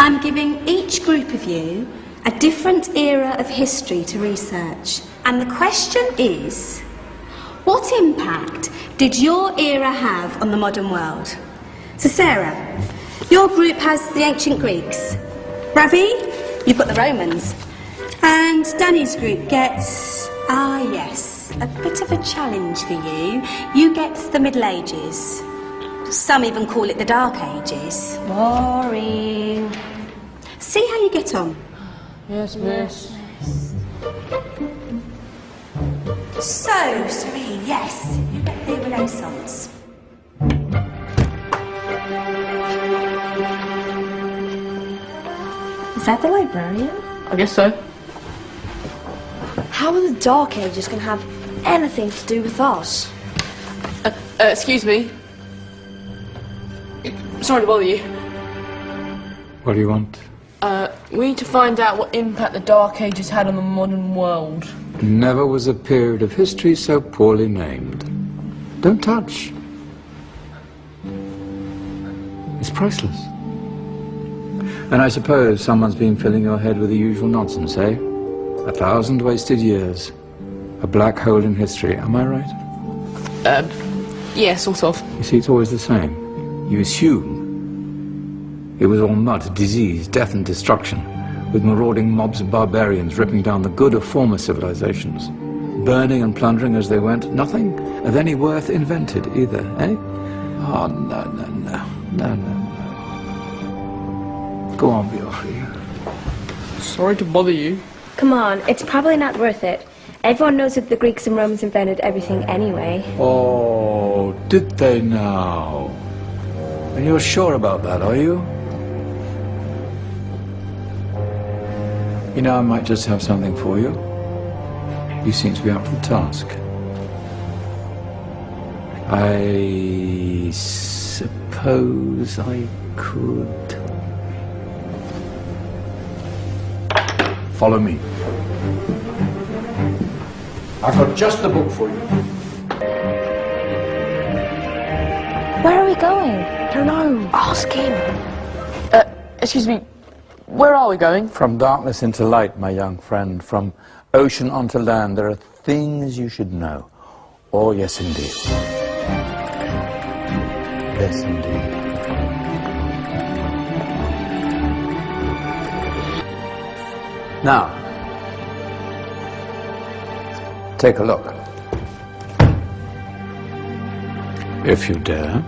I'm giving each group of you a different era of history to research. And the question is, what impact did your era have on the modern world? So Sarah, your group has the ancient Greeks. Ravi, you've got the Romans. And Danny's group gets, yes, a bit of a challenge for you. You get the Middle Ages. Some even call it the Dark Ages. Boring. See how you get on. Yes, miss. So, Serene, yes, you get the Renaissance. Is that the librarian? I guess so. How are the Dark Ages going to have anything to do with us? Excuse me. Sorry to bother you. What do you want? We need to find out what impact the Dark Ages had on the modern world. Never was a period of history so poorly named. Don't touch. It's priceless. And I suppose someone's been filling your head with the usual nonsense, eh? 1,000 wasted years. A black hole in history, am I right? Yeah, sort of. You see, it's always the same. You assume it was all mud, disease, death and destruction, with marauding mobs of barbarians ripping down the good of former civilizations, burning and plundering as they went. Nothing of any worth invented either, eh? Oh, no, no, no, no, no, no. Go on, Beofrey. Sorry to bother you. Come on, it's probably not worth it. Everyone knows that the Greeks and Romans invented everything anyway. Oh, did they now? And you're sure about that, are you? You know, I might just have something for you. You seem to be up for the task. I suppose I could... Follow me. I've got just the book for you. Where are we going? I don't know. Ask him. Excuse me. Where are we going? From darkness into light, my young friend. From ocean onto land, there are things you should know. Oh, yes, indeed. Yes, indeed. Now, take a look. If you dare.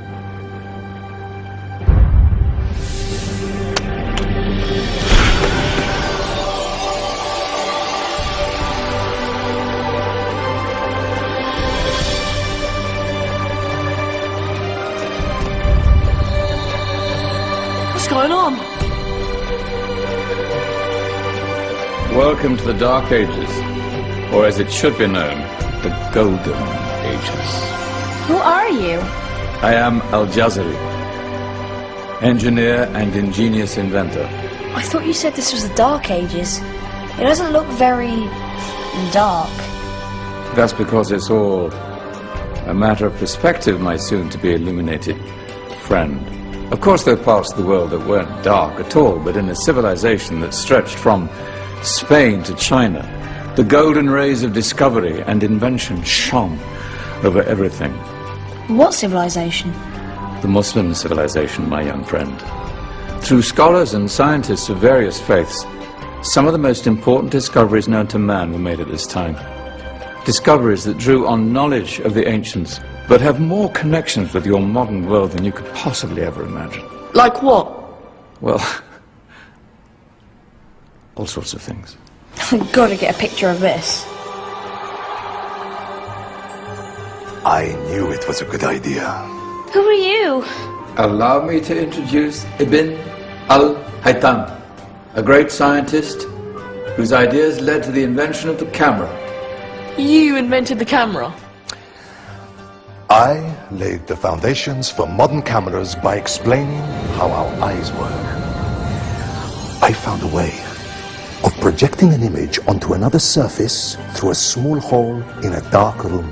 What's going on? Welcome to the Dark Ages, or as it should be known, the Golden Ages. Who are you? I am Al-Jazari, engineer and ingenious inventor. I thought you said this was the Dark Ages. It doesn't look very... dark. That's because it's all a matter of perspective, my soon-to-be illuminated friend. Of course, there are parts of the world that weren't dark at all, but in a civilization that stretched from Spain to China, the golden rays of discovery and invention shone over everything. What civilization? The Muslim civilization, my young friend. Through scholars and scientists of various faiths, some of the most important discoveries known to man were made at this time. Discoveries that drew on knowledge of the ancients, but have more connections with your modern world than you could possibly ever imagine. Like what? Well, all sorts of things. I've got to get a picture of this. I knew it was a good idea. Who are you? Allow me to introduce Ibn al-Haytham, a great scientist whose ideas led to the invention of the camera. You invented the camera? I laid the foundations for modern cameras by explaining how our eyes work. I found a way of projecting an image onto another surface through a small hole in a dark room,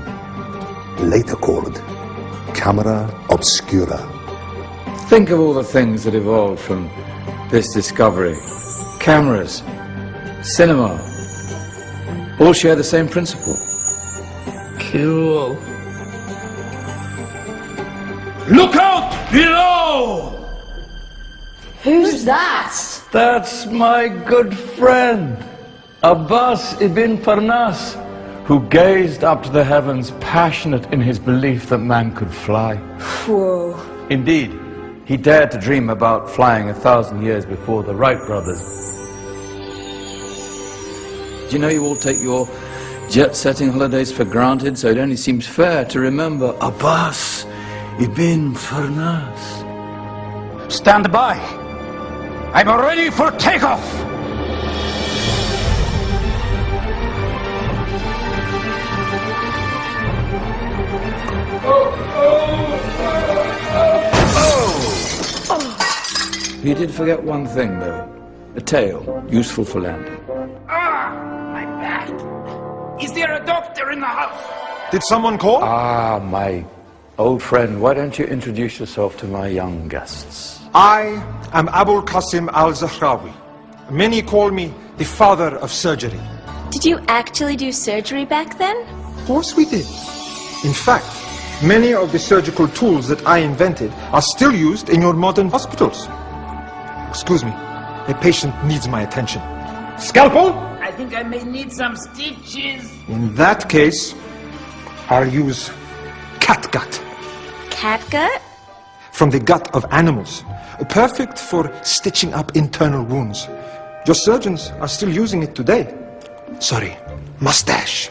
later called camera obscura. Think of all the things that evolved from this discovery. Cameras, cinema, all share the same principle. Cool. Look out below! Who's that? That's my good friend, Abbas ibn Farnas, who gazed up to the heavens, passionate in his belief that man could fly. Whoa. Indeed, he dared to dream about flying 1,000 years before the Wright brothers. Do you know you all take your jet-setting holidays for granted, so it only seems fair to remember Abbas ibn Farnas. Stand by. I'm ready for takeoff. You did forget one thing, though. A tail, useful for landing. My back. Is there a doctor in the house? Did someone call? Ah, my old friend, why don't you introduce yourself to my young guests? I am Abul Qasim al-Zahrawi. Many call me the father of surgery. Did you actually do surgery back then? Of course we did. In fact, many of the surgical tools that I invented are still used in your modern hospitals. Excuse me, a patient needs my attention. Scalpel? I think I may need some stitches. In that case, I'll use catgut. Catgut? From the gut of animals. Perfect for stitching up internal wounds. Your surgeons are still using it today. Sorry, mustache.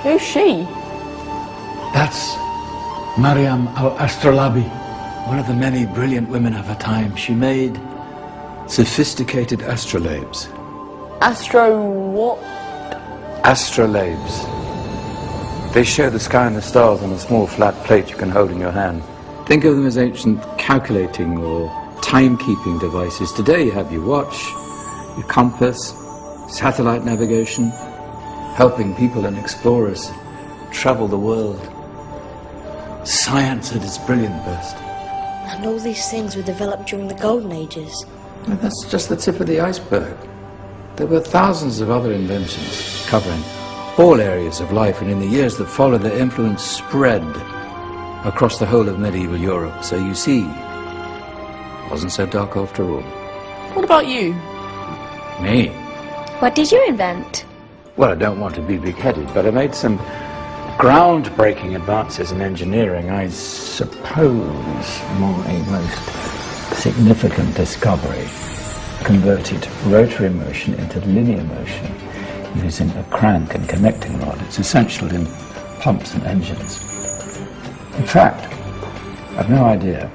Who's she? That's Maryam al-Astrolabi. One of the many brilliant women of her time. She made sophisticated astrolabes. Astro what? Astrolabes. They show the sky and the stars on a small flat plate you can hold in your hand. Think of them as ancient calculating or timekeeping devices. Today you have your watch, your compass, satellite navigation, helping people and explorers travel the world. Science at its brilliant best. And all these things were developed during the Golden Ages. And that's just the tip of the iceberg. There were thousands of other inventions covering all areas of life, and in the years that followed, their influence spread across the whole of medieval Europe. So you see, it wasn't so dark after all. What about you? Me? What did you invent? Well, I don't want to be big-headed, but I made some groundbreaking advances in engineering. I suppose my most significant discovery converted rotary motion into linear motion using a crank and connecting rod. It's essential in pumps and engines. In fact, I've no idea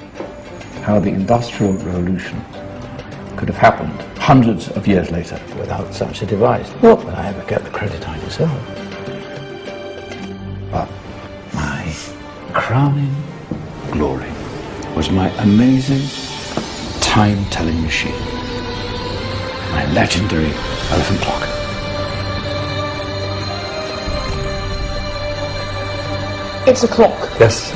how the Industrial Revolution could have happened hundreds of years later without such a device. Not that I ever get the credit I deserve. But my crowning glory was my amazing time-telling machine. My legendary elephant clock. It's a clock. Yes.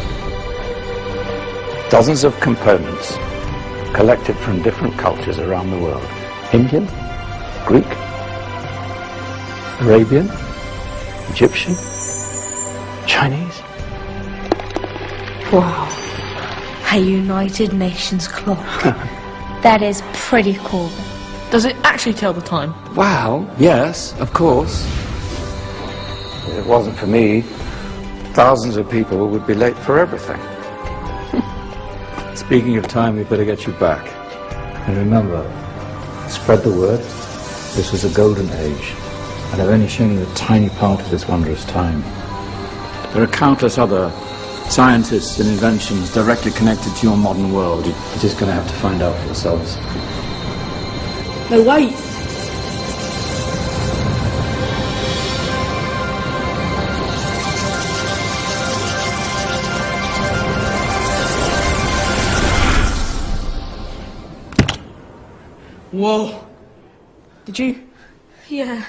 Dozens of components collected from different cultures around the world. Indian, Greek, Arabian, Egyptian, Chinese. Wow. A United Nations clock. That is pretty cool. Does it actually tell the time? Wow, yes, of course. If it wasn't for me, thousands of people would be late for everything. Speaking of time, we better get you back. And remember, spread the word. This was a golden age, and I've only shown you a tiny part of this wondrous time. There are countless other scientists and inventions directly connected to your modern world. You're just going to have to find out for yourselves. No, wait. Whoa. Did you? Yeah.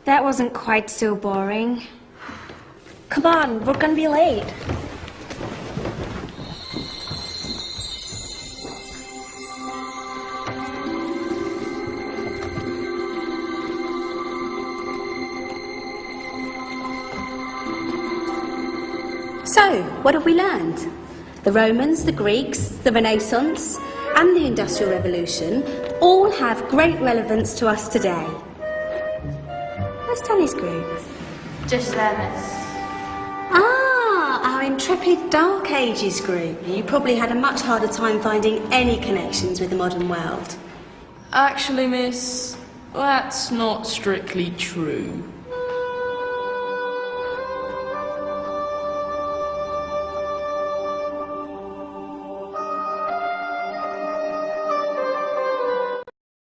That wasn't quite so boring. Come on, we're gonna be late. So, what have we learned? The Romans, the Greeks, the Renaissance, and the Industrial Revolution all have great relevance to us today. Where's Danny's group? Just there, miss. Ah, our intrepid Dark Ages group. You probably had a much harder time finding any connections with the modern world. Actually, miss, that's not strictly true.